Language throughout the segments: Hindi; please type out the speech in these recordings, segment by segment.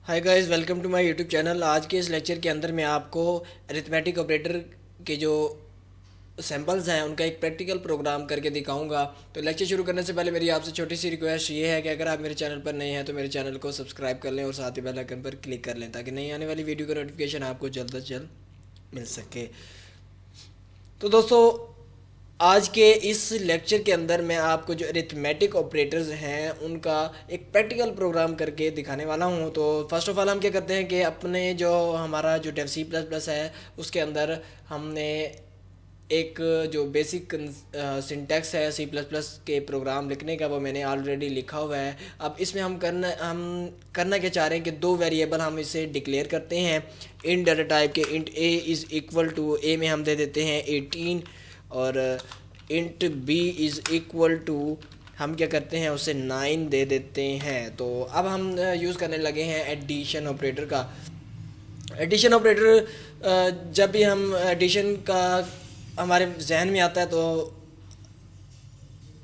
Hi guys, welcome to my YouTube channel. आज के इस लेक्चर के अंदर मैं आपको अरिथमेटिक ऑपरेटर के जो सैम्पल्स हैं उनका एक प्रैक्टिकल प्रोग्राम करके दिखाऊंगा। तो लेक्चर शुरू करने से पहले मेरी आपसे छोटी सी रिक्वेस्ट ये है कि अगर आप मेरे चैनल पर नए हैं तो मेरे चैनल को सब्सक्राइब कर लें और साथ ही बेल आइकन पर क्लिक कर लें ताकि नई आने वाली वीडियो का नोटिफिकेशन आपको जल्द से जल्द मिल सके। तो दोस्तों, आज के इस लेक्चर के अंदर मैं आपको जो अरिथमेटिक ऑपरेटर्स हैं उनका एक प्रैक्टिकल प्रोग्राम करके दिखाने वाला हूं। तो फर्स्ट ऑफ ऑल हम क्या करते हैं कि अपने जो हमारा जो डेव सी प्लस प्लस है उसके अंदर हमने एक जो बेसिक सिंटैक्स है सी प्लस प्लस के प्रोग्राम लिखने का वो मैंने ऑलरेडी लिखा हुआ है। अब इसमें हम करना क्या चाह रहे हैं कि दो वेरिएबल हम इसे डिक्लेयर करते हैं इंट डाटा टाइप के। Int A is equal to a में हम दे देते हैं 18 और int B is equal to हम क्या करते हैं उसे 9 दे देते हैं। तो अब हम यूज़ करने लगे हैं एडिशन ऑपरेटर का। एडिशन ऑपरेटर जब भी हम एडिशन का हमारे जहन में आता है तो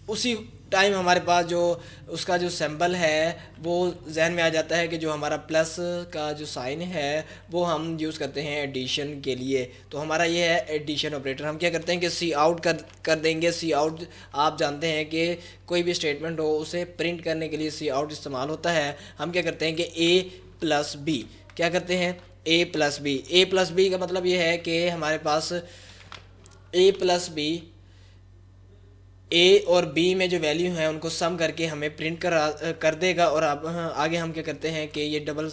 उसी टाइम हमारे पास जो उसका जो सिंबल है वो जहन में आ जाता है कि जो हमारा प्लस का जो साइन है वो हम यूज़ करते हैं एडिशन के लिए। तो हमारा ये है एडिशन ऑपरेटर। हम क्या करते हैं कि सी आउट कर देंगे। सी आउट आप जानते हैं कि कोई भी स्टेटमेंट हो उसे प्रिंट करने के लिए सी आउट इस्तेमाल होता है। हम क्या करते हैं कि ए प्लस बी, क्या करते हैं ए प्लस बी। ए प्लस बी का मतलब ये है कि हमारे पास ए प्लस बी ए और बी में जो वैल्यू है उनको सम करके हमें प्रिंट कर देगा। और अब आगे हम क्या करते हैं कि ये डबल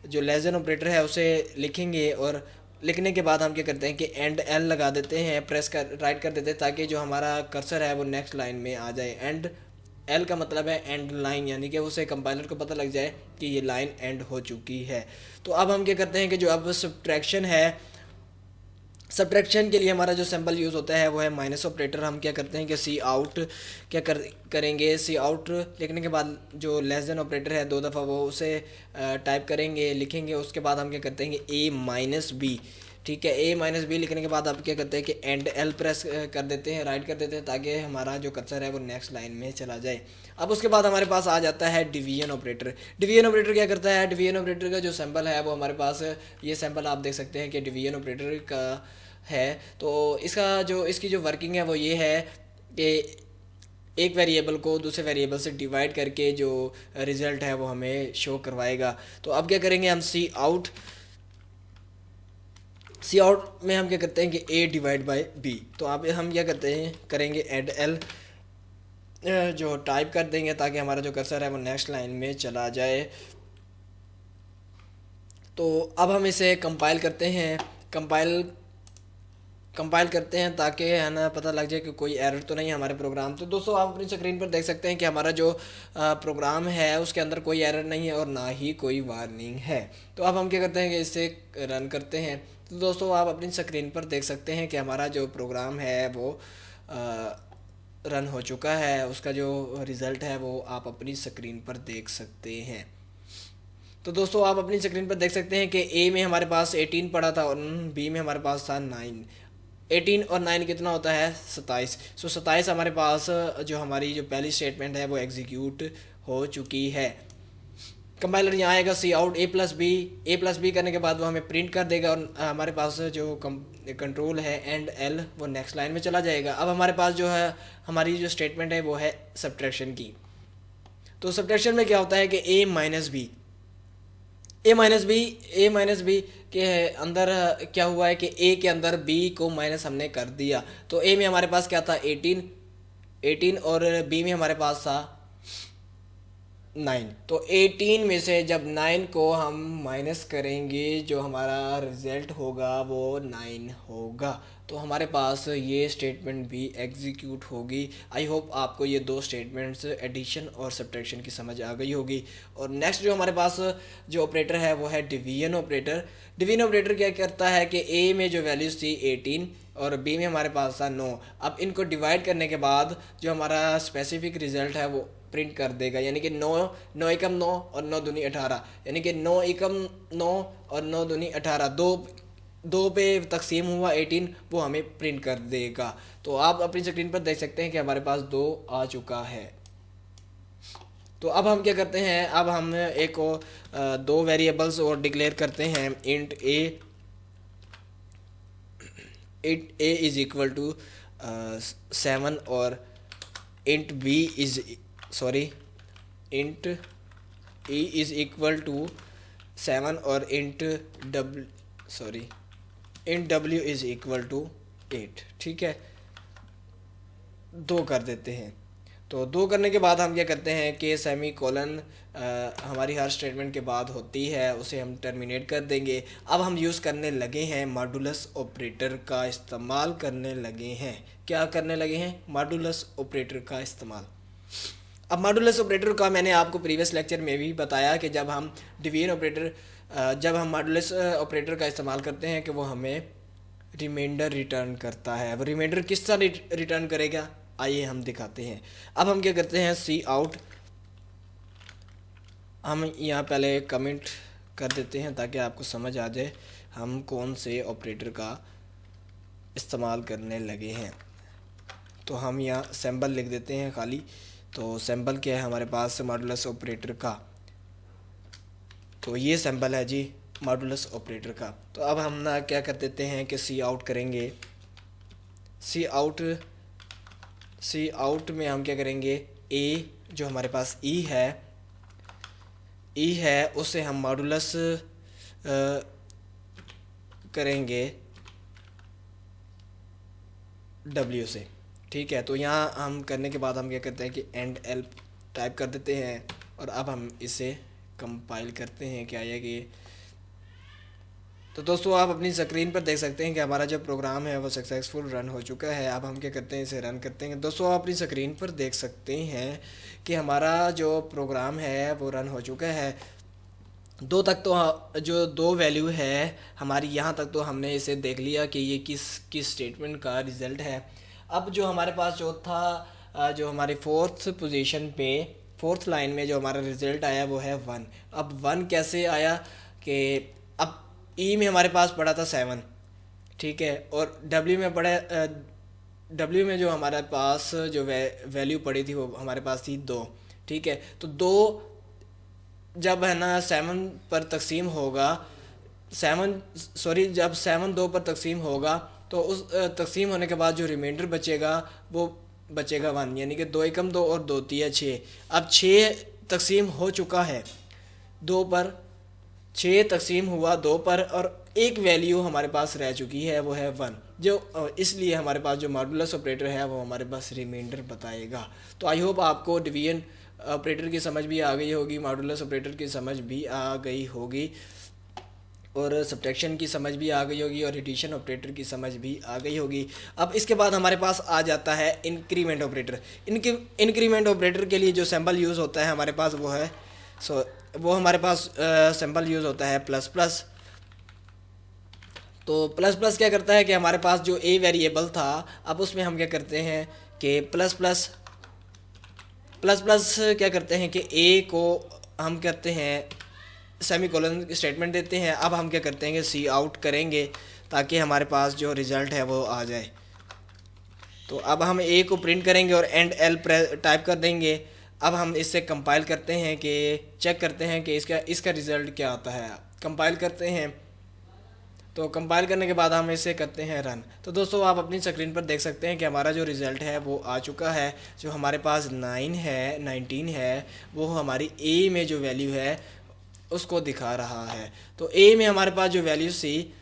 जो लेस देन ऑपरेटर है उसे लिखेंगे और लिखने के बाद हम क्या करते हैं कि एंड एल लगा देते हैं, प्रेस कर राइट कर देते हैं ताकि जो हमारा कर्सर है वो नेक्स्ट लाइन में आ जाए। एंड एल का मतलब है एंड लाइन, यानी कि उसे कंपाइलर को पता लग जाए कि ये लाइन एंड हो चुकी है। तो अब हम क्या करते हैं कि जो अब सब्ट्रैक्शन है, सब्ट्रैक्शन के लिए हमारा जो सिंबल यूज़ होता है वो है माइनस ऑपरेटर। हम क्या करते हैं कि सी आउट करेंगे। सी आउट लिखने के बाद जो लेस देन ऑपरेटर है 2 दफ़ा वो उसे टाइप करेंगे, लिखेंगे। उसके बाद हम क्या करते हैं कि ए माइनस बी, ठीक है। ए माइनस बी लिखने के बाद आप क्या करते हैं कि एंड एल प्रेस कर देते हैं, राइट कर देते हैं ताकि हमारा जो कर्सर है वो नेक्स्ट लाइन में चला जाए। अब उसके बाद हमारे पास आ जाता है डिवीजन ऑपरेटर। डिवीजन ऑपरेटर क्या करता है, डिवीजन ऑपरेटर का जो सिंबल है वो हमारे पास ये सिंबल आप देख सकते हैं कि डिवीजन ऑपरेटर का है। तो इसकी जो वर्किंग है वो ये है कि एक वेरिएबल को दूसरे वेरिएबल से डिवाइड करके जो रिज़ल्ट है वो हमें शो करवाएगा। तो अब क्या करेंगे हम सी आउट में हम क्या करते हैं कि ए डिवाइड बाई बी। तो अब हम क्या करते हैं करेंगे एड एल जो टाइप कर देंगे ताकि हमारा जो कर्सर है वो नेक्स्ट लाइन में चला जाए। तो अब हम इसे कंपाइल करते हैं, कंपाइल करते हैं ताकि है ना पता लग जाए कि कोई एरर तो नहीं है हमारे प्रोग्राम। तो दोस्तों, आप अपनी स्क्रीन पर देख सकते हैं कि हमारा जो प्रोग्राम है उसके अंदर कोई एरर नहीं है और ना ही कोई वार्निंग है। तो अब हम क्या करते हैं कि इसे रन करते हैं। तो दोस्तों, आप अपनी स्क्रीन पर देख सकते हैं कि हमारा जो प्रोग्राम है वो रन हो चुका है। उसका जो रिज़ल्ट है वो आप अपनी स्क्रीन पर देख सकते हैं। तो दोस्तों, आप अपनी स्क्रीन पर देख सकते हैं कि ए में हमारे पास 18 पड़ा था और बी में हमारे पास था 9। 18 और 9 कितना होता है 27। 27 हमारे पास जो हमारी जो पहली स्टेटमेंट है वो एग्जीक्यूट हो चुकी है। कंपाइलर यहाँ आएगा सी आउट ए प्लस बी करने के बाद वो हमें प्रिंट कर देगा और हमारे पास जो कंट्रोल है एंड एल वो नेक्स्ट लाइन में चला जाएगा। अब हमारे पास जो है हमारी जो स्टेटमेंट है वो है सब्ट्रैक्शन की। तो सब्ट्रैक्शन में क्या होता है कि ए माइनस बी के अंदर क्या हुआ है कि ए के अंदर बी को माइनस हमने कर दिया। तो ए में हमारे पास क्या था 18 और बी में हमारे पास था 9। तो 18 में से जब 9 को हम माइनस करेंगे जो हमारा रिज़ल्ट होगा वो 9 होगा। तो हमारे पास ये स्टेटमेंट भी एग्जीक्यूट होगी। आई होप आपको ये दो स्टेटमेंट्स एडिशन और सब्ट्रैक्शन की समझ आ गई होगी। और नेक्स्ट जो हमारे पास जो ऑपरेटर है वो है डिवीजन ऑपरेटर। डिवीजन ऑपरेटर क्या करता है कि ए में जो वैल्यूज़ थी 18 और बी में हमारे पास था 9। अब इनको डिवाइड करने के बाद जो हमारा स्पेसिफिक रिज़ल्ट है वो प्रिंट कर देगा, यानी कि 9 एकम 9 और 9 दूनी 18, यानी कि 9 एकम 9 और 9 दूनी 18, दो पे तकसीम हुआ 18 वो हमें प्रिंट कर देगा। तो आप अपनी स्क्रीन पर देख सकते हैं कि हमारे पास 2 आ चुका है। तो अब हम क्या करते हैं, अब हम एक दो वेरिएबल्स और डिक्लेयर करते हैं, int A is equal to 7 और int B is int A is equal to 7 और int W is equal to 8। ठीक है, 2 कर देते हैं। तो 2 करने के बाद हम क्या करते हैं कि सेमी कोलन हमारी हर स्टेटमेंट के बाद होती है, उसे हम टर्मिनेट कर देंगे। अब हम यूज़ करने लगे हैं मॉडुलस ऑपरेटर का इस्तेमाल करने लगे हैं। क्या करने लगे हैं? मॉडुलस ऑपरेटर का इस्तेमाल। अब मॉडुलस ऑपरेटर का मैंने आपको प्रीवियस लेक्चर में भी बताया कि जब हम डिवीजन ऑपरेटर जब हम मॉडुलस ऑपरेटर का इस्तेमाल करते हैं कि वो हमें रिमाइंडर रिटर्न करता है। अब रिमाइंडर किस तरह रिटर्न करेगा, आइए हम दिखाते हैं। अब हम क्या करते हैं, सी आउट, हम यहाँ पहले कमेंट कर देते हैं ताकि आपको समझ आ जाए हम कौन से ऑपरेटर का इस्तेमाल करने लगे हैं। तो हम यहाँ सैम्पल लिख देते हैं खाली। तो सैम्पल क्या है हमारे पास मॉडुलस ऑपरेटर का, तो ये सैम्पल है जी मॉडुलस ऑपरेटर का। तो अब हम ना क्या कर देते हैं कि सी आउट करेंगे। सी आउट में हम क्या करेंगे, ए जो हमारे पास ई है उसे हम मॉडुलस करेंगे डब्ल्यू से। ठीक है, तो यहाँ हम करने के बाद हम क्या करते हैं कि एंड एल टाइप कर देते हैं और अब हम इसे कंपाइल करते हैं। क्या आया कि तो दोस्तों आप अपनी स्क्रीन पर देख सकते हैं कि हमारा जो प्रोग्राम है वो सक्सेसफुल रन हो चुका है। अब हम क्या करते हैं, इसे रन करते हैं। दोस्तों आप अपनी स्क्रीन पर देख सकते हैं कि हमारा जो प्रोग्राम है वो रन हो चुका है। 2 तक तो जो 2 वैल्यू है हमारी, यहाँ तक तो हमने इसे देख लिया कि ये किस स्टेटमेंट का रिज़ल्ट है। अब जो हमारे पास जो था, जो हमारी 4th पोजीशन पे 4th लाइन में जो हमारा रिज़ल्ट आया वो है 1। अब 1 कैसे आया कि अब ई में हमारे पास पड़ा था 7, ठीक है, और डब्ल्यू में जो हमारे पास जो वैल्यू पड़ी थी वो हमारे पास थी 2। ठीक है, तो 2 जब है ना 7 पर तकसीम होगा, जब 7 2 पर तकसीम होगा तो उस तकसीम होने के बाद जो रिमाइंडर बचेगा वो बचेगा 1, यानी कि 2 एकम 2 और 2 तिया 6। अब 6 तकसीम हो चुका है 2 पर, 6 तकसीम हुआ 2 पर और एक वैल्यू हमारे पास रह चुकी है वो है 1, जो इसलिए हमारे पास जो मॉडुलस ऑपरेटर है वो हमारे पास रिमाइंडर बताएगा। तो आई होप आपको डिवीजन ऑपरेटर की समझ भी आ गई होगी, मॉडुलस ऑपरेटर की समझ भी आ गई होगी, और सब्ट्रैक्शन की समझ भी आ गई होगी, और एडिशन ऑपरेटर की समझ भी आ गई होगी। अब इसके बाद हमारे पास आ जाता है इंक्रीमेंट ऑपरेटर। इंक्रीमेंट ऑपरेटर के लिए जो सिंबल यूज़ होता है हमारे पास वो है वो हमारे पास सिंबल यूज़ होता है प्लस प्लस। तो प्लस प्लस क्या करता है कि हमारे पास जो ए वेरिएबल था, अब उसमें हम क्या करते हैं कि प्लस प्लस क्या करते हैं कि ए को हम कहते हैं सेमीकोलन स्टेटमेंट देते हैं। अब हम क्या करते हैं कि सी आउट करेंगे ताकि हमारे पास जो रिज़ल्ट है वो आ जाए। तो अब हम ए को प्रिंट करेंगे और एंड एल टाइप कर देंगे। अब हम इससे कंपाइल करते हैं कि चेक करते हैं कि इसका रिज़ल्ट क्या आता है। कंपाइल करते हैं, तो कंपाइल करने के बाद हम इसे करते हैं रन। तो दोस्तों आप अपनी स्क्रीन पर देख सकते हैं कि हमारा जो रिज़ल्ट है वो आ चुका है। जो हमारे पास 19 है वो हमारी ए में जो वैल्यू है उसको दिखा रहा है। तो ए में हमारे पास जो वैल्यू थी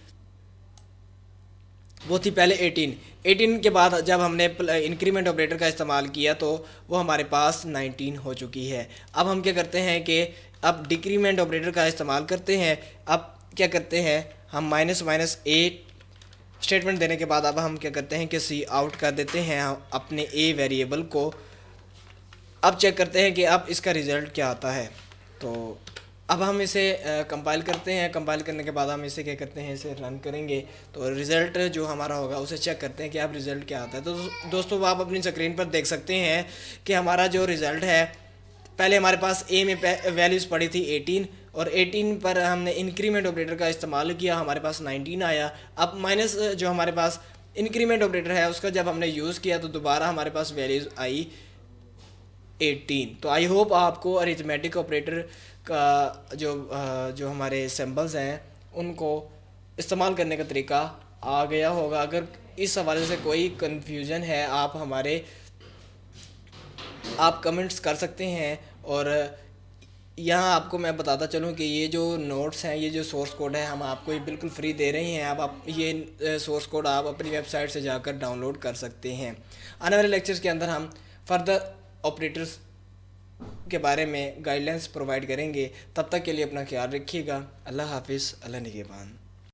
वो थी पहले 18 के बाद जब हमने इंक्रीमेंट ऑपरेटर का इस्तेमाल किया तो वो हमारे पास 19 हो चुकी है। अब हम क्या करते हैं कि अब डिक्रीमेंट ऑपरेटर का इस्तेमाल करते हैं। अब क्या करते हैं हम माइनस ए स्टेटमेंट देने के बाद अब हम क्या करते हैं कि सी आउट कर देते हैं अपने ए वेरिएबल को। अब चेक करते हैं कि अब इसका रिज़ल्ट क्या आता है। तो अब हम इसे कंपाइल करते हैं। कंपाइल करने के बाद हम इसे क्या करते हैं, इसे रन करेंगे। तो रिज़ल्ट जो हमारा होगा उसे चेक करते हैं कि अब रिज़ल्ट क्या आता है। तो दोस्तों आप अपनी स्क्रीन पर देख सकते हैं कि हमारा जो रिज़ल्ट है, पहले हमारे पास ए में वैल्यूज़ पड़ी थी 18 और 18 पर हमने इंक्रीमेंट ऑपरेटर का इस्तेमाल किया, हमारे पास 19 आया। अब माइनस जो हमारे पास इंक्रीमेंट ऑपरेटर है उसका जब हमने यूज़ किया तो दोबारा हमारे पास वैल्यूज़ आई 18। तो आई होप आपको अरिथमेटिक ऑपरेटर का जो हमारे सिंबल्स हैं उनको इस्तेमाल करने का तरीका आ गया होगा। अगर इस हवाले से कोई कन्फ्यूज़न है आप कमेंट्स कर सकते हैं। और यहाँ आपको मैं बताता चलूँ कि ये जो नोट्स हैं, ये जो सोर्स कोड है, हम आपको ये बिल्कुल फ्री दे रहे हैं। आप ये सोर्स कोड आप अपनी वेबसाइट से जाकर डाउनलोड कर सकते हैं। आने वाले लेक्चर्स के अंदर हम फर्दर ऑपरेटर्स के बारे में गाइडलाइंस प्रोवाइड करेंगे। तब तक के लिए अपना ख्याल रखिएगा। अल्लाह हाफिज़, अल्लाह निगहबान।